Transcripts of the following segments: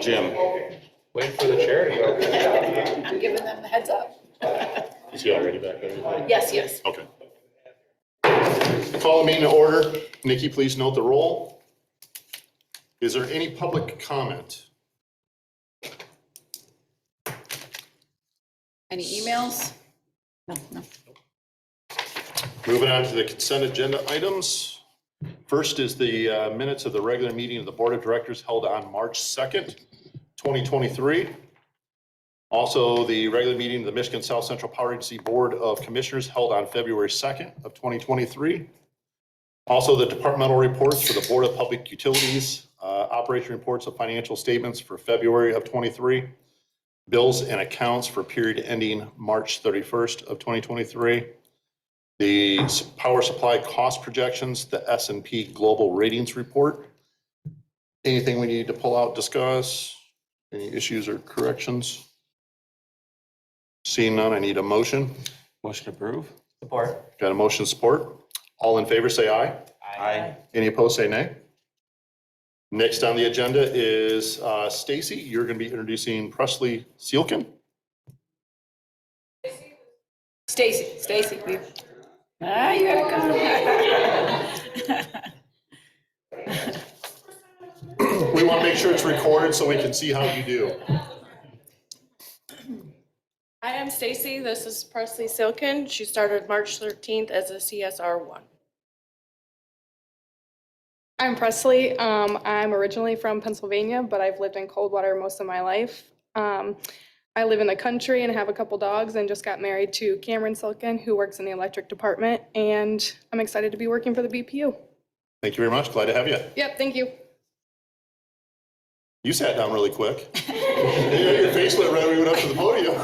Jim. Waiting for the chair to go. I'm giving them the heads up. Is he already back there? Yes, yes. Okay. Call the meeting to order. Nikki, please note the roll. Is there any public comment? Any emails? No. Moving on to the consent agenda items. First is the minutes of the regular meeting of the Board of Directors held on March 2nd, 2023. Also, the regular meeting of the Michigan South Central Power Agency Board of Commissioners held on February 2nd of 2023. Also, the departmental reports for the Board of Public Utilities, operation reports of financial statements for February of 23, bills and accounts for period ending March 31st of 2023, the power supply cost projections, the S&P Global Ratings Report. Anything we need to pull out, discuss? Any issues or corrections? Seeing none, I need a motion. Motion approved. Support. Got a motion support. All in favor, say aye. Aye. Any opposed, say nay. Next on the agenda is Stacy. You're going to be introducing Presley Seelkin. Stacy. You gotta come. We want to make sure it's recorded so we can see how you do. Hi, I'm Stacy. This is Presley Silkin. She started March 13th as a CSR1. I'm Presley. I'm originally from Pennsylvania, but I've lived in Coldwater most of my life. I live in the country and have a couple dogs and just got married to Cameron Silkin, who works in the electric department, and I'm excited to be working for the BPU. Thank you very much. Glad to have you. Yep, thank you. You sat down really quick. Your face went red when we went up to the podium.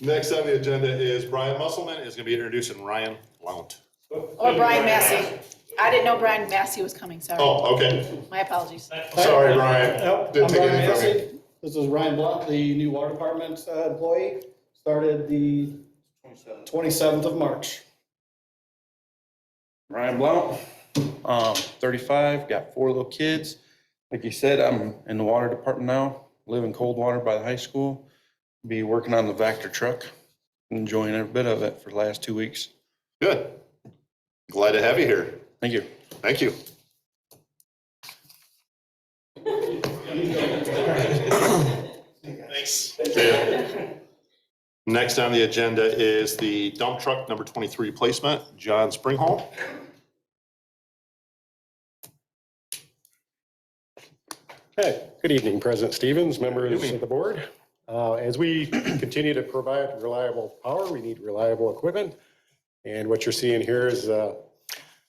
Next on the agenda is Brian Musselman is going to be introducing Ryan Blount. Or Brian Massey. I didn't know Brian Massey was coming, sorry. Oh, okay. My apologies. Sorry, Brian. Yep, Didn't I'm take Brian anything from you. Massey. This is Ryan Blunt, the new water department employee. Started the 27th of March. Ryan Blount, 35, got 4 little kids. Like you said, I'm in the water department now, live in Coldwater by the high school. Be working on the Vector truck, enjoying every bit of it for the last 2 weeks. Good. Glad to have you here. Thank you. Thank you. Thanks. Yeah. Next on the agenda is the dump truck number 23 replacement, John Springhall. Hey, good evening, President Stevens, members of the board. As we continue to provide reliable power, we need reliable equipment. And what you're seeing here is a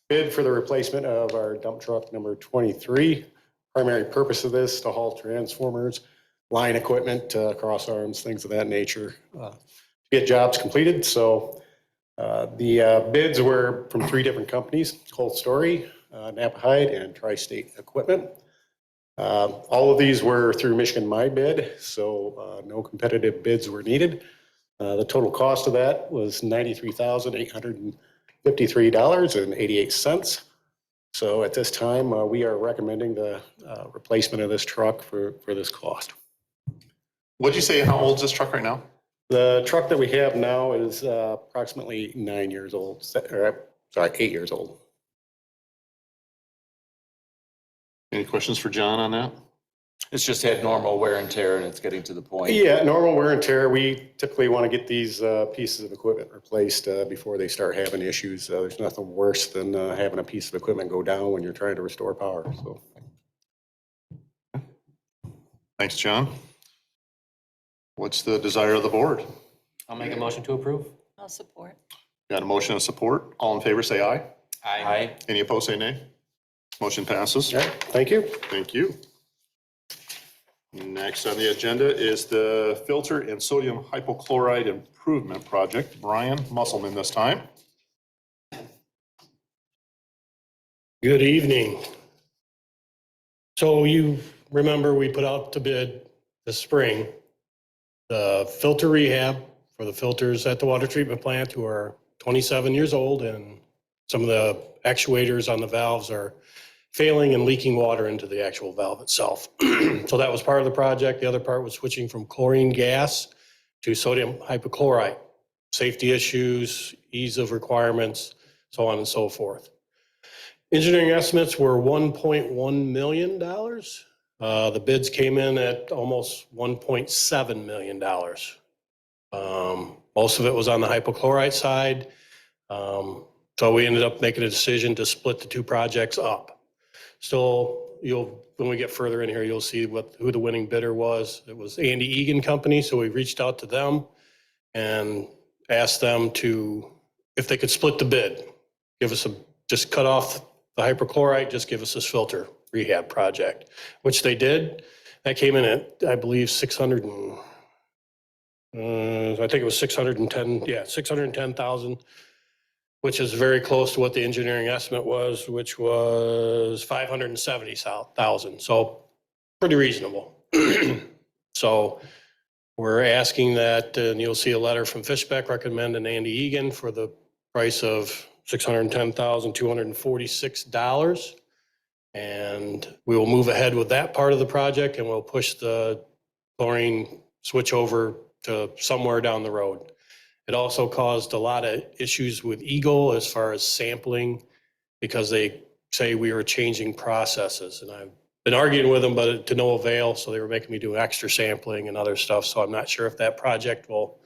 bid for the replacement of our dump truck number 23. Primary purpose of this to haul transformers, line equipment, cross arms, things of that nature, to get jobs completed. So the bids were from 3 different companies, Cold Story, Napa Hyde, and Tri-State Equipment. All of these were through Michigan My Bid, so no competitive bids were needed. The total cost of that was $93,853.88. So at this time, we are recommending the replacement of this truck for this cost. What'd you say, how old is this truck right now? The truck that we have now is approximately 9 years old, or, sorry, 8 years old. Any questions for John on that? It's just had normal wear and tear and it's getting to the point. Yeah, normal wear and tear. We typically want to get these pieces of equipment replaced before they start having issues. There's nothing worse than having a piece of equipment go down when you're trying to restore power. So, Thanks, John. What's the desire of the board? I'll make a motion to approve. I'll support. Got a motion of support. All in favor, say aye. Aye. Any opposed, say nay. Motion passes. all right, thank you. Thank you. Next on the agenda is the filter and sodium hypochlorite improvement project. Brian Musselman this time. Good evening. So you remember we put out to bid this spring the filter rehab for the filters at the water treatment plant who are 27 years old, and some of the actuators on the valves are failing and leaking water into the actual valve itself. So that was part of the project. The other part was switching from chlorine gas to sodium hypochlorite. Safety issues, ease of requirements, so on and so forth. Engineering estimates were $1.1 million. The bids came in at almost $1.7 million. Most of it was on the hypochlorite side. So we ended up making a decision to split the two projects up. Still, when we get further in here, you'll see who the winning bidder was. It was Andy Egan Company, so we reached out to them and asked them if they could split the bid, just cut off the hypochlorite, just give us this filter rehab project, which they did. That came in at, I believe, I think it was 610,000, which is very close to what the engineering estimate was, which was 570,000. So pretty reasonable. So we're asking that, and you'll see a letter from Fishbeck recommending Andy Egan for the price of $610,246. And we will move ahead with that part of the project, and we'll push the chlorine switch over to somewhere down the road. It also caused a lot of issues with Eagle as far as sampling, because they say we were changing processes, and I've been arguing with them, but to no avail. So they were making me do extra sampling and other stuff. So I'm not sure if that project will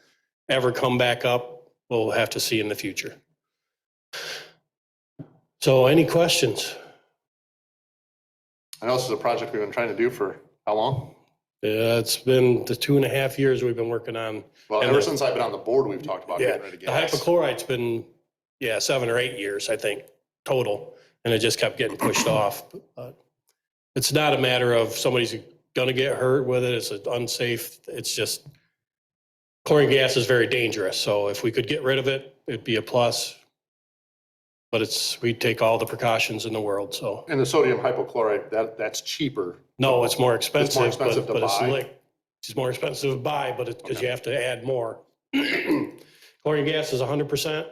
ever come back up. We'll have to see in the future. So any questions? I know this is a project we've been trying to do for how long? Yeah, it's been the 2.5 years we've been working on. Well, And ever the- since I've been on the board, we've talked about Yeah, getting rid of the gas. hypochlorite's been, 7 or 8 years, I think, total. And it just kept getting pushed off. It's not a matter of somebody's gonna get hurt with it. It's unsafe. It's just chlorine gas is very dangerous. So if we could get rid of it, it'd be a plus. But we take all the precautions in the world, so. And the sodium hypochlorite, that's cheaper. No, it's more expensive. expensive to but it's buy. It's more expensive to buy, but it's because you have to add more. Chlorine gas is 100%.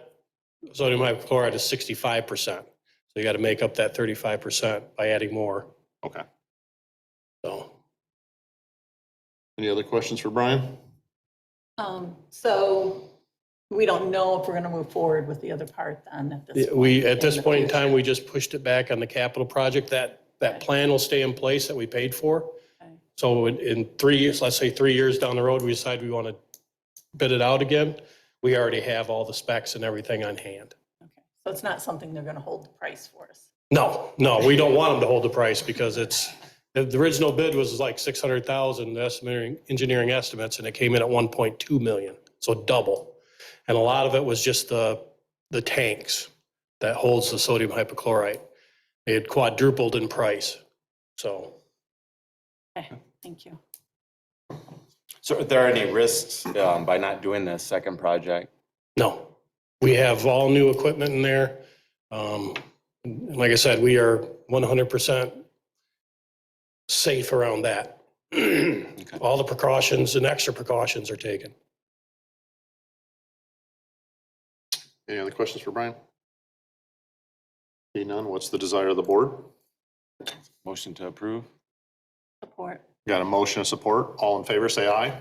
Sodium hypochlorite is 65%. So you got to make up that 35% by adding more. Okay. So Any other questions for Brian? So we don't know if we're going to move forward with the other part then at this point. at this the point in time, future. we just pushed it back on the capital project. That plan will stay in place that we paid for. Okay. So in 3 years, let's say 3 years down the road, we decide we want to bid it out again. We already have all the specs and everything on hand. Okay. So it's not something they're going to hold the price for us. No, we don't want them to hold the price because the original bid was like 600,000 engineering estimates, and it came in at 1.2 million, so double. And a lot of it was just the tanks that holds the sodium hypochlorite. They had quadrupled in price, so. Okay, thank you. So are there any risks by not doing this second project? No, we have all new equipment in there. And like I said, we are 100% safe around that. All the precautions and extra precautions are taken. Any other questions for Brian? Seeing none, what's the desire of the board? Motion to approve? Support. Got a motion of support. All in favor, say aye.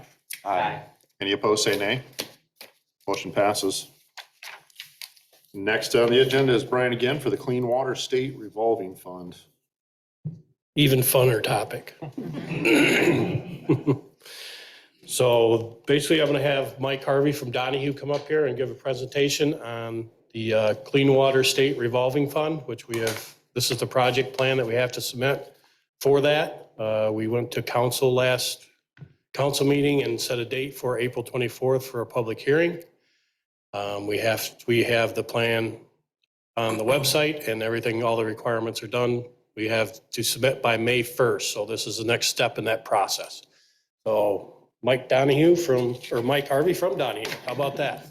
Aye. Any opposed, say nay. Motion passes. Next on the agenda is Brian again for the Clean Water State Revolving Fund. Even funner topic. So basically, I'm going to have Mike Harvey from Donahue come up here and give a presentation on the Clean Water State Revolving Fund, which this is the project plan that we have to submit for that. We went to last council meeting and set a date for April 24th for a public hearing. We have the plan on the website and everything, all the requirements are done. We have to submit by May 1st. So this is the next step in that process. So Mike Harvey from Donahue. How about that?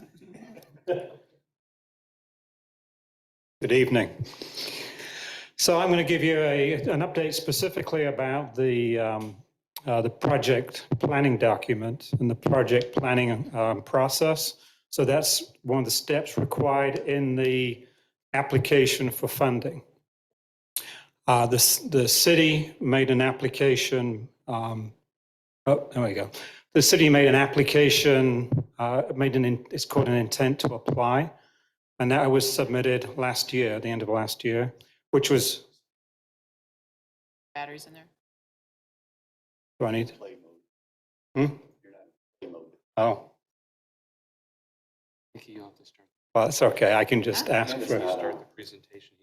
Good evening. So I'm going to give you an update specifically about the project planning document and the project planning process. So that's one of the steps required in the application for funding. The city made an application. Oh, there we go. The city made an application, it's called an intent to apply. And that was submitted last year, the end of last year, which was, Batteries in there. do I need? Oh. Well, it's okay. I can just ask for it. Start the presentation.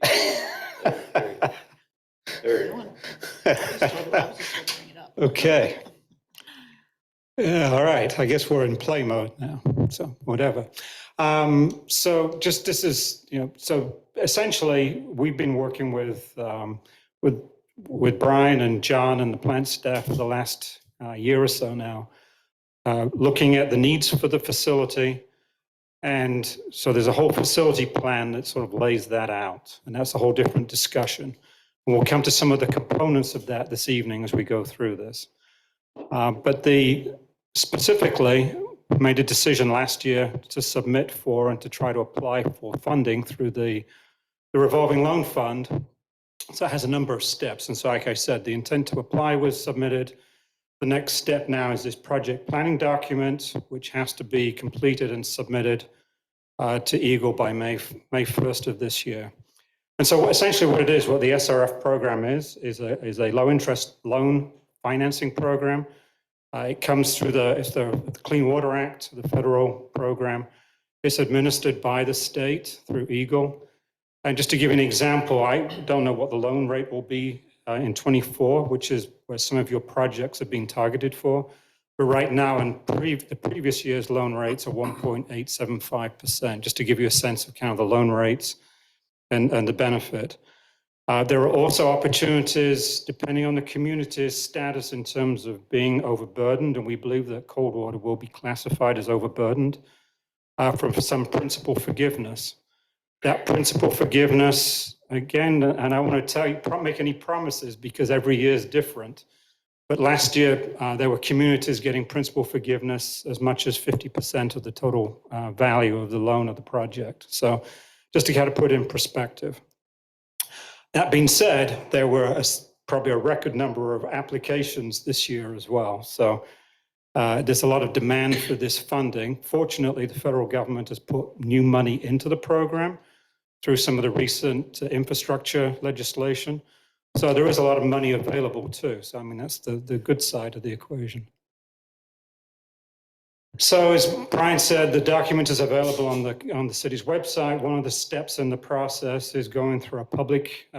Okay. Yeah, all right. I guess we're in play mode now, so whatever. So just this is, so essentially we've been working with Brian and John and the plant staff for the last year or so now, looking at the needs for the facility. And so there's a whole facility plan that sort of lays that out, and that's a whole different discussion. And we'll come to some of the components of that this evening as we go through this. But specifically made a decision last year to submit for and to try to apply for funding through the revolving loan fund. So it has a number of steps. And so, like I said, the intent to apply was submitted. The next step now is this project planning document, which has to be completed and submitted to Eagle by May 1st of this year. And so essentially what it is, what the SRF program is a low interest loan financing program. It comes through the Clean Water Act, the federal program. It's administered by the state through Eagle. And just to give you an example, I don't know what the loan rate will be in 24, which is where some of your projects are being targeted for. But right now, in the previous year's loan rates are 1.875%, just to give you a sense of kind of the loan rates and the benefit. There are also opportunities, depending on the community's status in terms of being overburdened, and we believe that Coldwater will be classified as overburdened, for some principal forgiveness. That principal forgiveness, again, and I want to tell you, make any promises because every year is different. But last year, there were communities getting principal forgiveness as much as 50% of the total value of the loan of the project. So just to kind of put it in perspective. That being said, there were probably a record number of applications this year as well. So there's a lot of demand for this funding. Fortunately, the federal government has put new money into the program through some of the recent infrastructure legislation. So there is a lot of money available too. So I mean, that's the good side of the equation. So as Brian said, the document is available on the city's website. One of the steps in the process is going through a public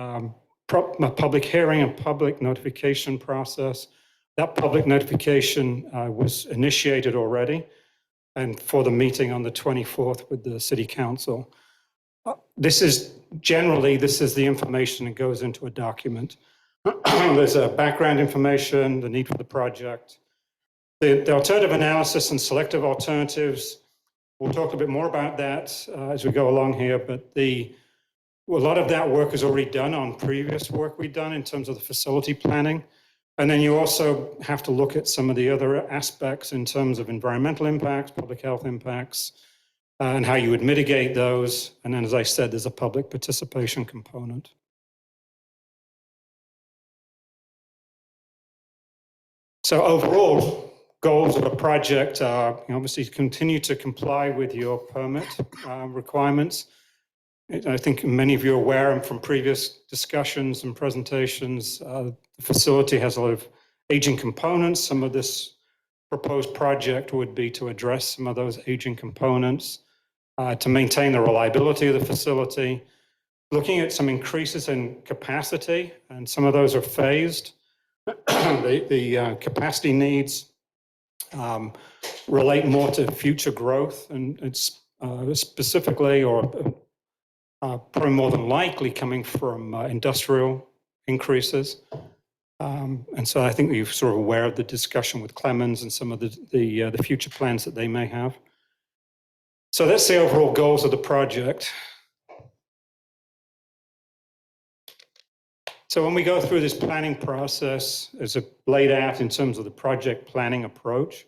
hearing and public notification process. That public notification was initiated already, and for the meeting on the 24th with the city council. This is the information that goes into a document. There's a background information, the need for the project, the alternative analysis and selective alternatives. We'll talk a bit more about that as we go along here, but a lot of that work is already done on previous work we've done in terms of the facility planning. And then you also have to look at some of the other aspects in terms of environmental impacts, public health impacts, and how you would mitigate those. And then, as I said, there's a public participation component. So overall, goals of a project are obviously continue to comply with your permit requirements. I think many of you are aware from previous discussions and presentations, the facility has a lot of aging components. Some of this proposed project would be to address some of those aging components, to maintain the reliability of the facility, looking at some increases in capacity, and some of those are phased. The capacity needs relate more to future growth, and it's specifically or probably more than likely coming from industrial increases. And so I think you're sort of aware of the discussion with Clemens and some of the future plans that they may have. So that's the overall goals of the project. So when we go through this planning process, as laid out in terms of the project planning approach,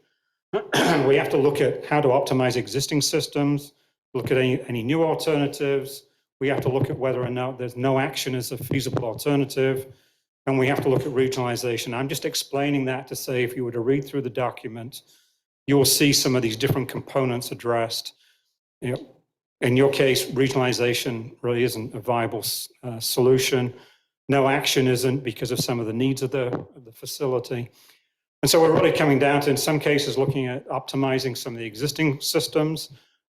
we have to look at how to optimize existing systems, look at any new alternatives, We have to look at whether or not there's no action as a feasible alternative. And we have to look at regionalization. I'm just explaining that to say, if you were to read through the document, you'll see some of these different components addressed. You know, in your case, regionalization really isn't a viable solution. No action isn't because of some of the needs of the facility. And so we're really coming down to, in some cases, looking at optimizing some of the existing systems,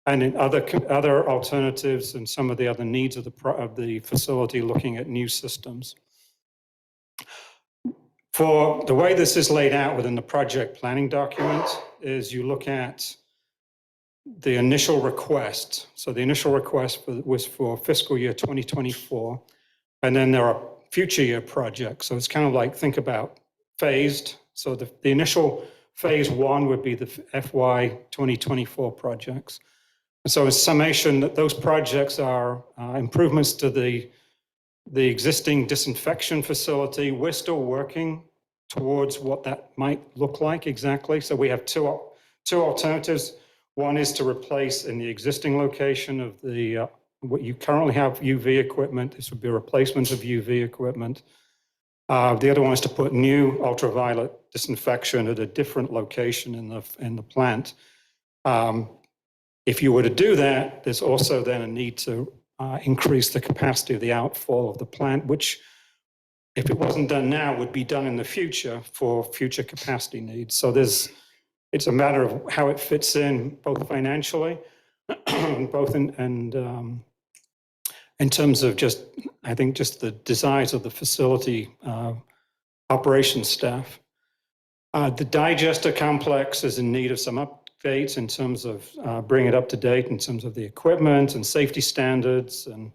and in other alternatives and some of the other needs of the facility, looking at new systems. For the way this is laid out within the project planning document is you look at the initial request. So the initial request was for fiscal year 2024, and then there are future year projects. So it's kind of like, think about phased. So the initial phase one would be the FY 2024 projects. And so in summation, those projects are improvements to the existing disinfection facility. We're still working towards what that might look like exactly. So we have two alternatives. One is to replace in the existing location of the what you currently have UV equipment. This would be a replacement of UV equipment. The other one is to put new ultraviolet disinfection at a different location in the plant. If you were to do that, there's also then a need to increase the capacity of the outfall of the plant, which, if it wasn't done now, would be done in the future for future capacity needs. So it's a matter of how it fits in, both financially, both in terms of just, I think, just the desires of the facility operations staff. The digester complex is in need of some updates in terms of bringing it up to date in terms of the equipment and safety standards and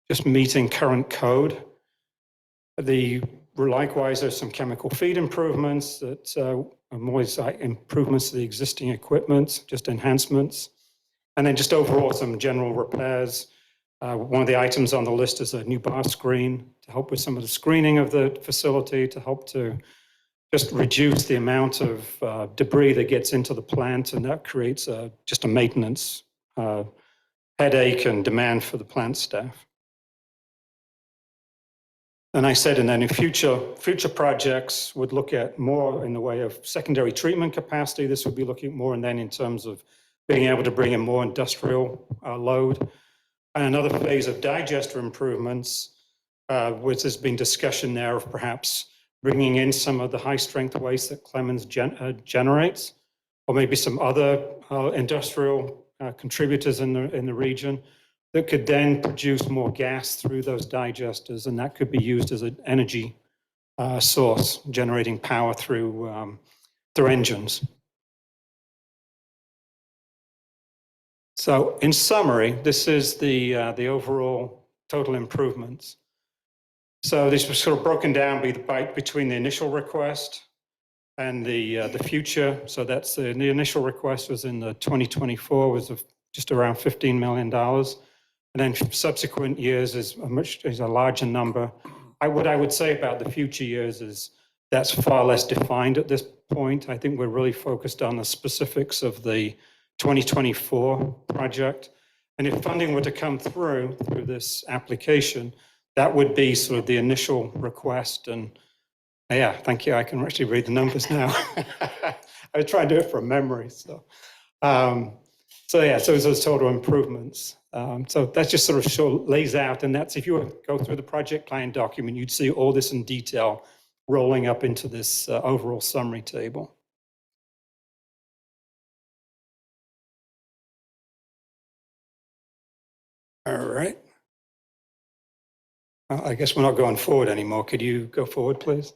just meeting current code. Likewise, there's some chemical feed improvements that are more like improvements to the existing equipment, just enhancements. And then just overall some general repairs. One of the items on the list is a new bar screen to help with some of the screening of the facility, to help to just reduce the amount of debris that gets into the plant, and that creates just a maintenance headache and demand for the plant staff. And I said, and then in future projects would look at more in the way of secondary treatment capacity. This would be looking more and then in terms of being able to bring in more industrial load. And another phase of digester improvements, which has been discussion there of perhaps bringing in some of the high strength waste that Clemens generates, or maybe some other industrial contributors in the region that could then produce more gas through those digesters, and that could be used as an energy source, generating power through engines. So in summary, this is the overall total improvements. So this was sort of broken down between the initial request and the future. So that's the initial request was in the 2024 was just around $15 million. And then subsequent years is a larger number. What I would say about the future years is that's far less defined at this point. I think we're really focused on the specifics of the 2024 project. And if funding were to come through this application, that would be sort of the initial request. And yeah, thank you. I can actually read the numbers now. I try and do it from memory. So those total improvements. So that's just sort of lays out, and that's, if you were to go through the project plan document, you'd see all this in detail rolling up into this overall summary table. All right. I guess we're not going forward anymore. Could you go forward, please?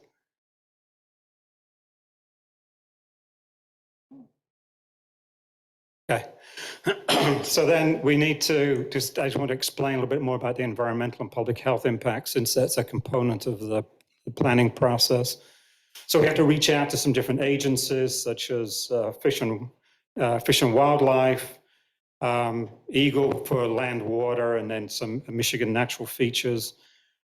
Okay. So then we need to I just want to explain a little bit more about the environmental and public health impacts, since that's a component of the planning process. So we have to reach out to some different agencies, such as Fish and Wildlife, Eagle for land, water, and then some Michigan natural features.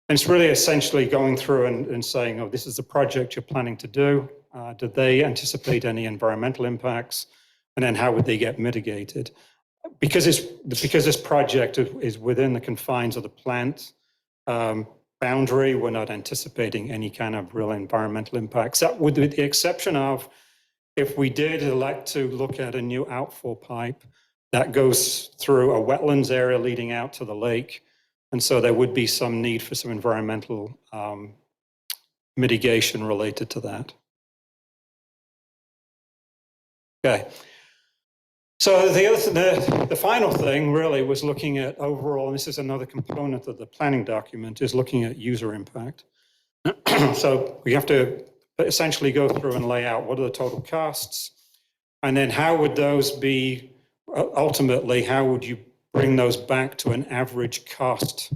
And it's really essentially going through and saying, oh, this is the project you're planning to do. Did they anticipate any environmental impacts? And then how would they get mitigated? because this project is within the confines of the plant boundary, we're not anticipating any kind of real environmental impacts. That with the exception of if we did elect to look at a new outfall pipe that goes through a wetlands area leading out to the lake. And so there would be some need for some environmental mitigation related to that. Okay. So the final thing really was looking at overall, and this is another component of the planning document, is looking at user impact. So we have to essentially go through and lay out what are the total costs, and then how would those be, ultimately, how would you bring those back to an average cost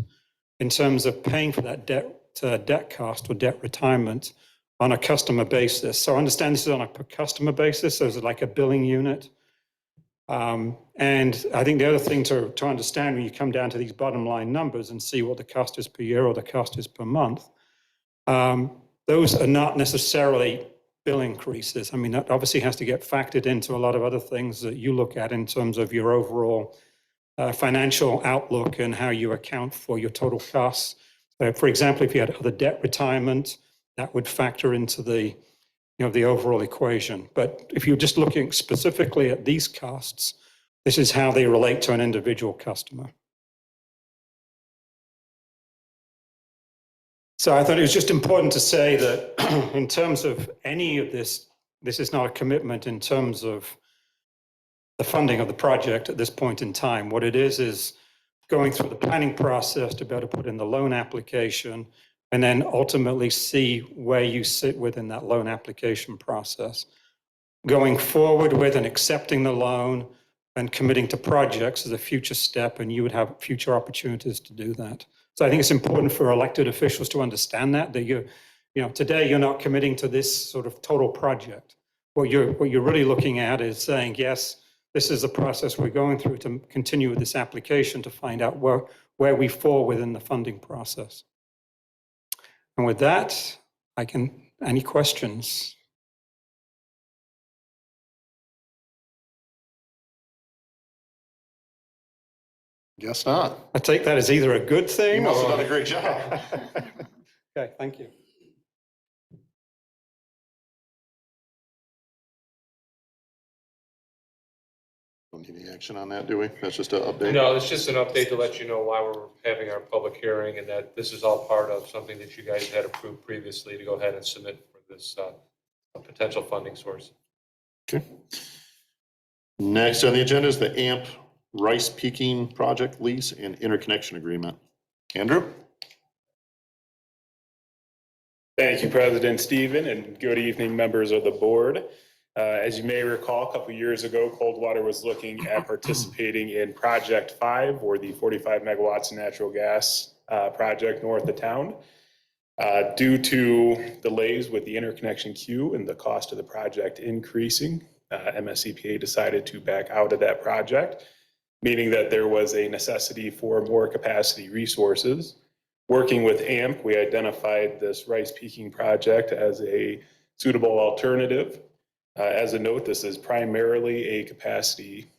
in terms of paying for that debt cost or debt retirement on a customer basis? So understand this is on a per customer basis, so it's like a billing unit. And I think the other thing to understand when you come down to these bottom line numbers and see what the cost is per year or the cost is per month, those are not necessarily bill increases. I mean, that obviously has to get factored into a lot of other things that you look at in terms of your overall financial outlook and how you account for your total costs. For example, if you had other debt retirement, that would factor into the the overall equation. But if you're just looking specifically at these costs, this is how they relate to an individual customer. So I thought it was just important to say that in terms of any of this, this is not a commitment in terms of the funding of the project at this point in time. What it is going through the planning process to be able to put in the loan application and then ultimately see where you sit within that loan application process. Going forward with and accepting the loan and committing to projects is a future step, and you would have future opportunities to do that. So I think it's important for elected officials to understand that today you're not committing to this sort of total project. What you're really looking at is saying, yes, this is the process we're going through to continue with this application to find out where we fall within the funding process. And with that, any questions? Guess not. I take that as either a good thing You must have or... done a great job. Okay, thank you. Don't need any action on that, do we? That's just an update? No, it's just an update to let you know why we're having our public hearing and that this is all part of something that you guys had approved previously to go ahead and submit for this potential funding source. Okay. Next on the agenda is the AMP Rice Peaking Project Lease and Interconnection Agreement. Andrew? Thank you, President Stephen, and good evening, members of the board. As you may recall, a couple of years ago, Coldwater was looking at participating in Project 5, or the 45 megawatts of natural gas project north of town. Due to delays with the interconnection queue and the cost of the project increasing, MSCPA decided to back out of that project, meaning that there was a necessity for more capacity resources. Working with AMP, we identified this rice peaking project as a suitable alternative. As a note, this is primarily a capacity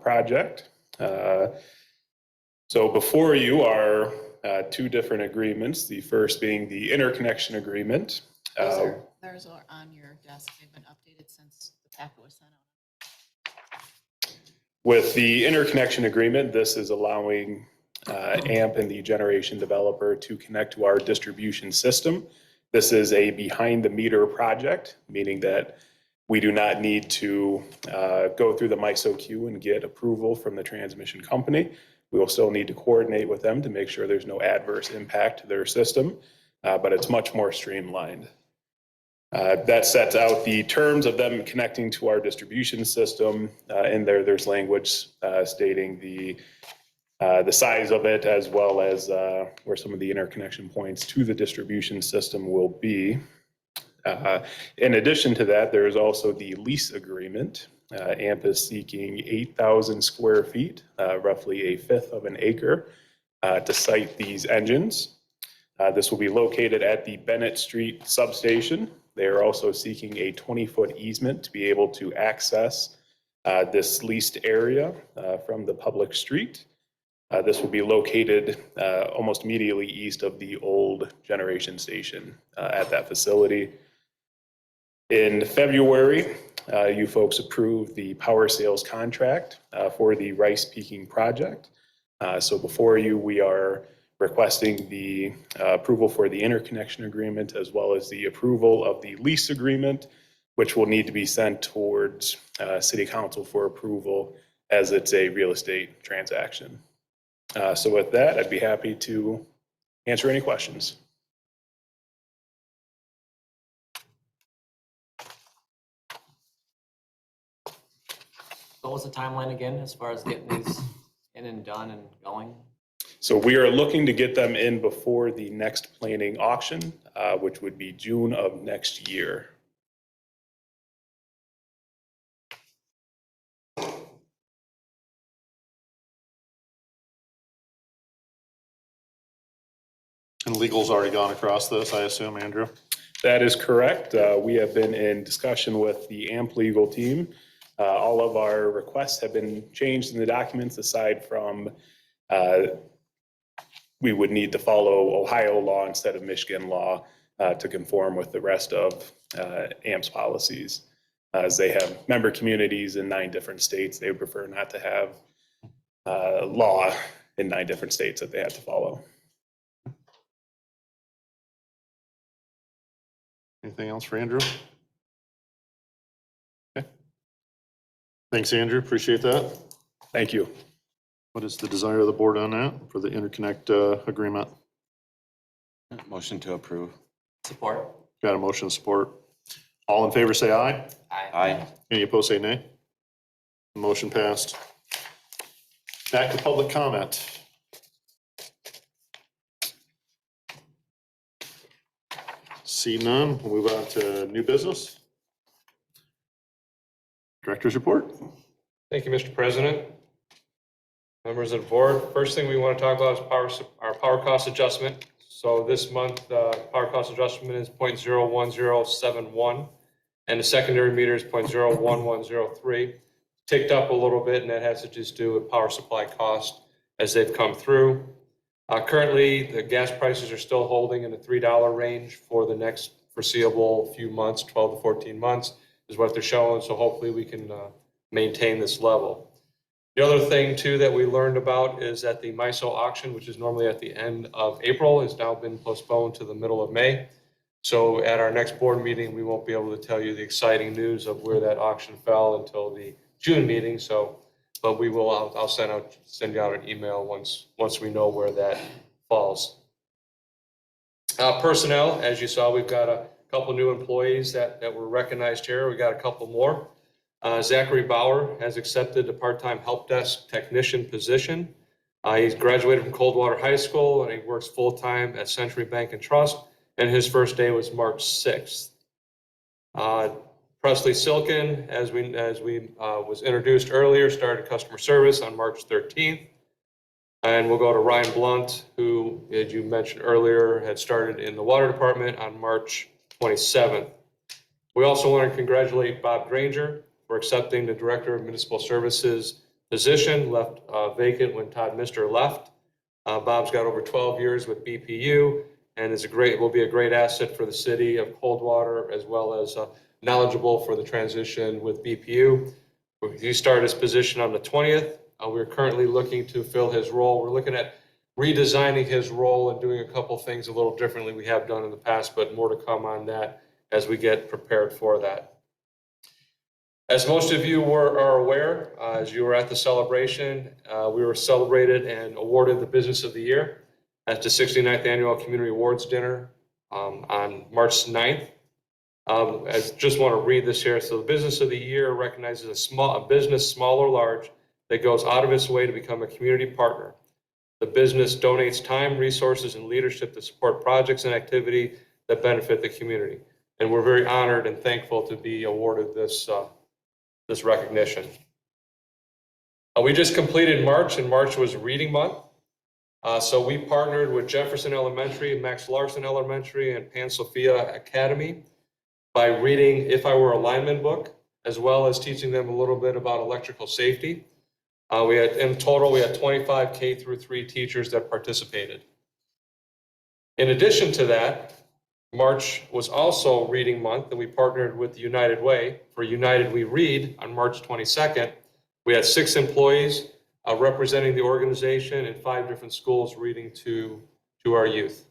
project. So before you are two different agreements, the first being the interconnection agreement. Those are on your desk. They've been updated since the packet was sent out. With the interconnection agreement, this is allowing AMP and the generation developer to connect to our distribution system. This is a behind the meter project, meaning that we do not need to go through the MISO queue and get approval from the transmission company. We will still need to coordinate with them to make sure there's no adverse impact to their system, but it's much more streamlined. That sets out the terms of them connecting to our distribution system. In there, there's language stating the size of it, as well as where some of the interconnection points to the distribution system will be. In addition to that, there is also the lease agreement. AMP is seeking 8,000 square feet, roughly a fifth of an acre, to site these engines. This will be located at the Bennett Street substation. They are also seeking a 20-foot easement to be able to access this leased area from the public street. This will be located almost immediately east of the old generation station at that facility. In February, you folks approved the power sales contract for the rice peaking project. So before you, we are requesting the approval for the interconnection agreement as well as the approval of the lease agreement, which will need to be sent towards City Council for approval as it's a real estate transaction. So with that, I'd be happy to answer any questions. What was the timeline again, as far as getting these in and done and going? So we are looking to get them in before the next planning auction, which would be June of next year. And legal's already gone across this, I assume, Andrew? That is correct. We have been in discussion with the AMP legal team. All of our requests have been changed in the documents aside from we would need to follow Ohio law instead of Michigan law to conform with the rest of AMP's policies. As they have member communities in 9 different states, they would prefer not to have law in 9 different states that they have to follow. Anything else for Andrew? Okay. Thanks, Andrew. Appreciate that. Thank you. What is the desire of the board on that for the interconnect agreement? Motion to approve. Support? Got a motion of support. All in favor, say aye. Aye. Any opposed, say nay. Motion passed. Back to public comment. See none, we'll move on to new business. Director's report. Thank you, Mr. President. Members of the board, first thing we want to talk about is our power cost adjustment. So this month, power cost adjustment is 0.01071, and the secondary meter is 0.01103. Ticked up a little bit, and that has to just do with power supply cost as they've come through. Currently, the gas prices are still holding in the $3 range for the next foreseeable few months, 12 to 14 months is what they're showing. So hopefully we can maintain this level. The other thing too that we learned about is that the MISO auction, which is normally at the end of April, has now been postponed to the middle of May. So at our next board meeting, we won't be able to tell you the exciting news of where that auction fell until the June meeting. So, but we will, I'll send you out an email once we know where that falls. Personnel, as you saw, we've got a couple new employees that were recognized here. We got a couple more. Zachary Bauer has accepted a part-time help desk technician position. He's graduated from Coldwater High School and he works full-time at Century Bank and Trust, and his first day was March 6th. Presley Silken, as we was introduced earlier, started customer service on March 13th. And we'll go to Ryan Blunt, who, as you mentioned earlier, had started in the water department on March 27th. We also want to congratulate Bob Granger for accepting the Director of Municipal Services position, left vacant when Todd Mister left. Bob's got over 12 years with BPU and will be a great asset for the city of Coldwater, as well as knowledgeable for the transition with BPU. He started his position on the 20th. We're currently looking to fill his role. We're looking at redesigning his role and doing a couple things a little differently we have done in the past, but more to come on that as we get prepared for that. As most of you are aware, as you were at the celebration, we were celebrated and awarded the Business of the Year at the 69th Annual Community Awards Dinner on March 9th. I just want to read this here. So the Business of the Year recognizes a business, small or large, that goes out of its way to become a community partner. The business donates time, resources, and leadership to support projects and activity that benefit the community. And we're very honored and thankful to be awarded this recognition. We just completed March, and March was Reading Month. So we partnered with Jefferson Elementary, Max Larson Elementary, and Pan Sophia Academy by reading If I Were a Lineman book. as well as teaching them a little bit about electrical safety. In total, we had 25 K through 3 teachers that participated. In addition to that, March was also Reading Month, and we partnered with the United Way for United We Read on March 22nd. We had 6 employees representing the organization in 5 different schools reading to our youth.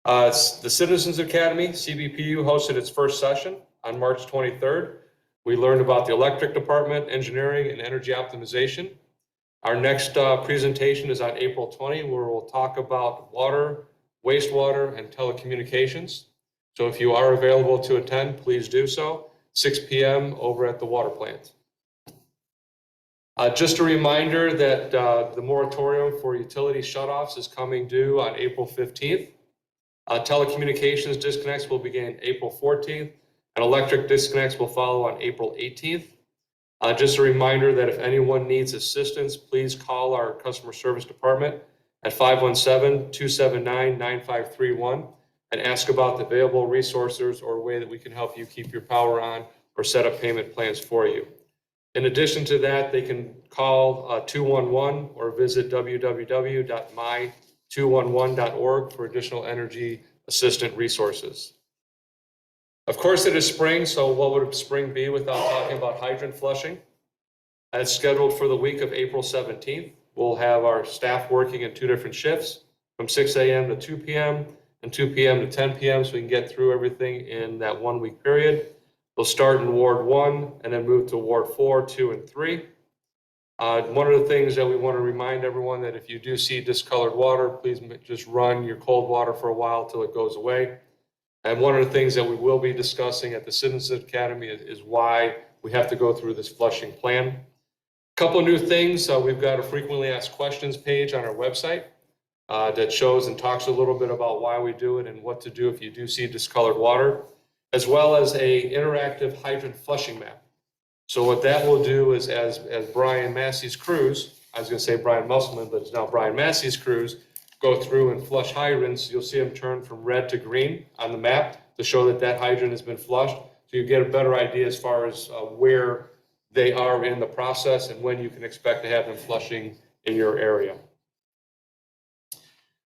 The Citizens Academy, CBPU, hosted its first session on March 23rd. We learned about the electric department, engineering, and energy optimization. Our next presentation is on April 20, where we'll talk about water, wastewater, and telecommunications. So if you are available to attend, please do so. 6 p.m. over at the water plant. Just a reminder that the moratorium for utility shutoffs is coming due on April 15th. Telecommunications disconnects will begin April 14th, and electric disconnects will follow on April 18th. Just a reminder that if anyone needs assistance, please call our customer service department at 517-279-9531 and ask about the available resources or way that we can help you keep your power on or set up payment plans for you. In addition to that, they can call 211 or visit www.my211.org for additional energy assistant resources. Of course, it is spring, so what would spring be without talking about hydrant flushing? As scheduled for the week of April 17th, we'll have our staff working in 2 different shifts from 6 a.m. to 2 p.m. and 2 p.m. to 10 p.m. so we can get through everything in that 1-week period. We'll start in Ward 1 and then move to Ward 4, 2, and 3. One of the things that we want to remind everyone that if you do see discolored water, please just run your cold water for a while till it goes away. And one of the things that we will be discussing at the Citizens Academy is why we have to go through this flushing plan. A couple of new things. We've got a frequently asked questions page on our website that shows and talks a little bit about why we do it and what to do if you do see discolored water, as well as a interactive hydrant flushing map. So what that will do is as Brian Massey's crews, I was going to say Brian Musselman, but it's now Brian Massey's crews, go through and flush hydrants, you'll see them turn from red to green on the map to show that that hydrant has been flushed. So you get a better idea as far as where they are in the process and when you can expect to have them flushing in your area.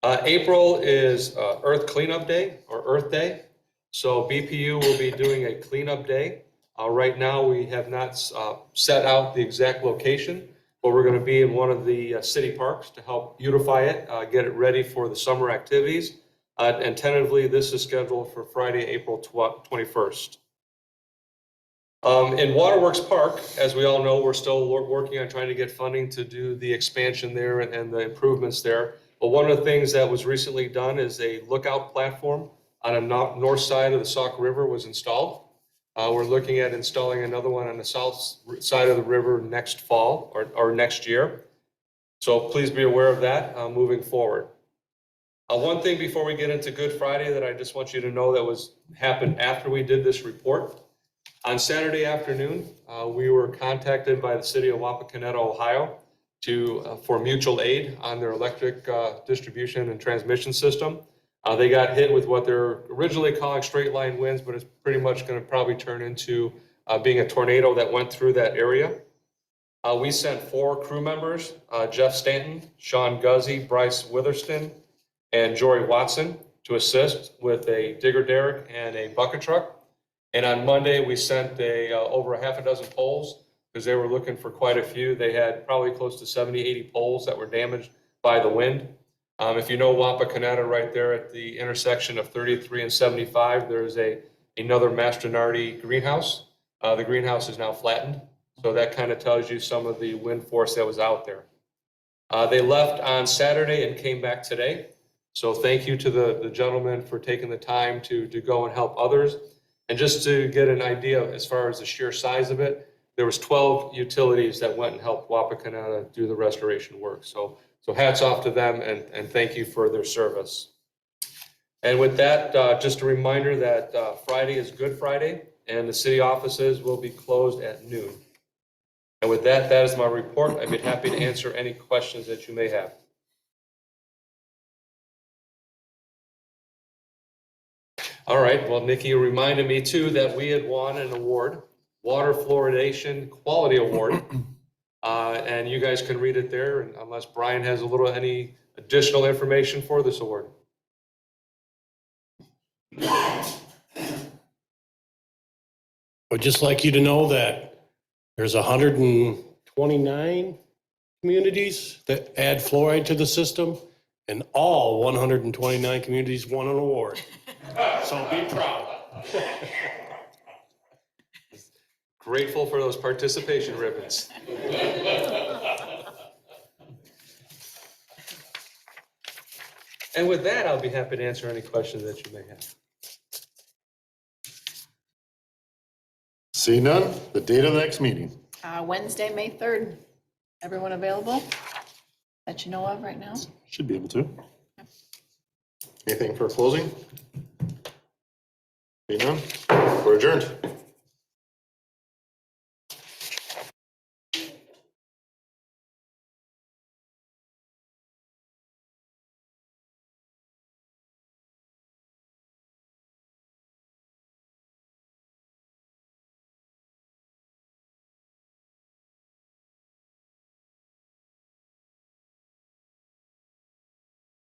April is Earth Cleanup Day or Earth Day. So BPU will be doing a cleanup day. Right now, we have not set out the exact location, but we're going to be in one of the city parks to help beautify it, get it ready for the summer activities. And tentatively, this is scheduled for Friday, April 21st. In Waterworks Park, as we all know, we're still working on trying to get funding to do the expansion there and the improvements there. But one of the things that was recently done is a lookout platform on the north side of the Sauk River was installed. We're looking at installing another one on the south side of the river next fall or next year. So please be aware of that moving forward. One thing before we get into Good Friday that I just want you to know that happened after we did this report. On Saturday afternoon, we were contacted by the city of Wapakoneta, Ohio, for mutual aid on their electric distribution and transmission system. They got hit with what they're originally calling straight line winds, but it's pretty much going to probably turn into being a tornado that went through that area. We sent 4 crew members, Jeff Stanton, Sean Guzzi, Bryce Witherston, and Jory Watson, to assist with a digger derrick and a bucket truck. And on Monday, we sent over a half a dozen poles because they were looking for quite a few. They had probably close to 70, 80 poles that were damaged by the wind. If you know Wapakoneta, right there at the intersection of 33 and 75, there's another Mastronardi greenhouse. The greenhouse is now flattened. So that kind of tells you some of the wind force that was out there. They left on Saturday and came back today. So thank you to the gentleman for taking the time to go and help others. And just to get an idea as far as the sheer size of it, there was 12 utilities that went and helped Wapakoneta do the restoration work. So hats off to them and thank you for their service. And with that, just a reminder that Friday is Good Friday and the city offices will be closed at noon. And with that, that is my report. I'd be happy to answer any questions that you may have. All right, well, Nikki reminded me too that we had won an award, Water Fluoridation Quality Award. And you guys can read it there, and unless Brian has any additional information for this award. Would just like you to know that there's 129 communities that add fluoride to the system, and all 129 communities won an award. So be proud. Grateful for those participation ribbons. And with that, I'll be happy to answer any questions that you may have. See none, the date of the next meeting. Wednesday, May 3rd. Everyone available that you know of right now? Should be able to. Anything for closing? See none, we're adjourned.